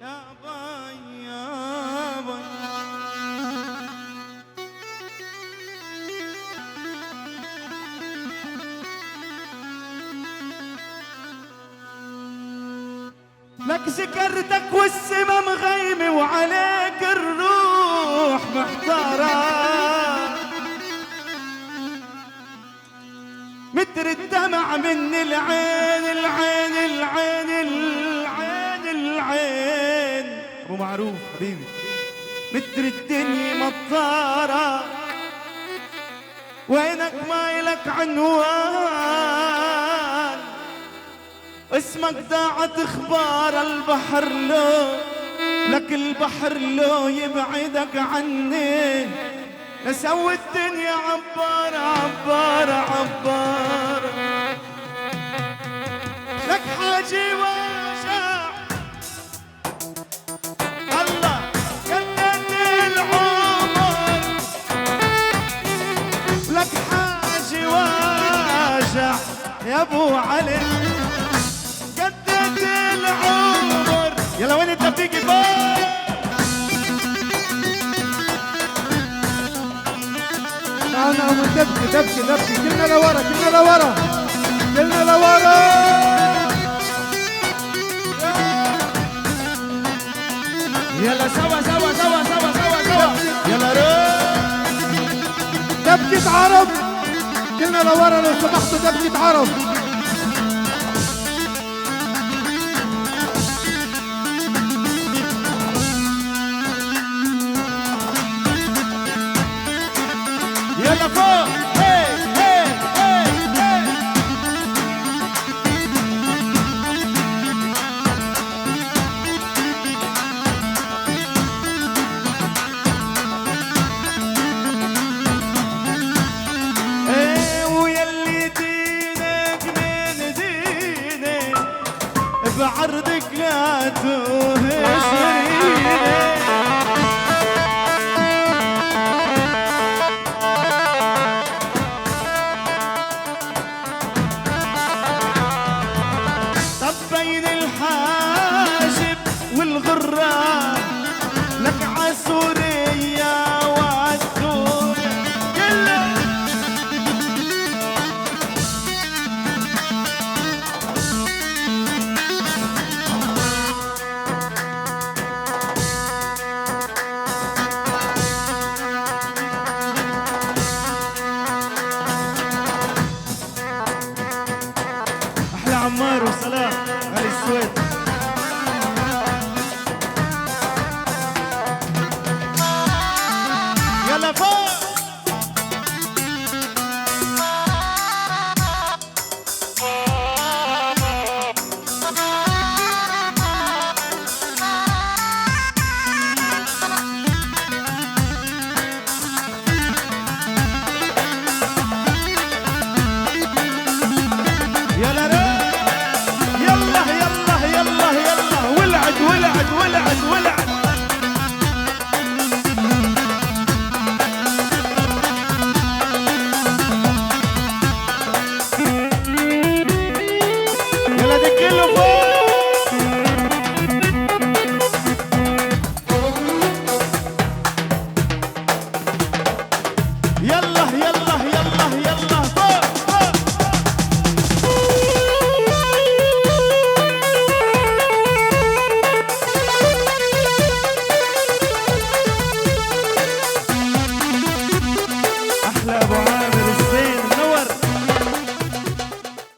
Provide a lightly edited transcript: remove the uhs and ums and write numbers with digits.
يا باي يا باي. لك سكرتك والسما مغيمة وعليك الروح محتارة، متر الدمع من العين العين العين العين العين. ابو معروف حبيبي، متر الدنيا مطارة وينك ما إلك عنوان، اسمك ضاعت اخبار البحر لو، لك البحر لو يبعدك عني نسوي الدنيا عبارة عبارة عبارة. لك حاجي واجع الله جنن العمر، لك حاجي واجع يا ابو علي جدد العمر. يلا وين انت بتيجي فوق؟ نعم تبكي تبكي تبكي، كلنا لورا كلنا لورا كلنا لورا. يلا سوا سوا سوا سوا سوا سوا يلا روح. دبكة عرب كلنا لورا لو سمحتوا، دبكة عرب. يلا فوق. هي هي هي هي. ايه ويلي دينك من ديني بعرضك لا تهجريني. بين الحاجب والغراب لك عسورية وعسورية يلا. أحلى عمار وصلاح علي السويد. يلا فوق. يلا روح. يلا يلا يلا يلا ولعت ولعت ولعت ولعت. يلا دق له فوق.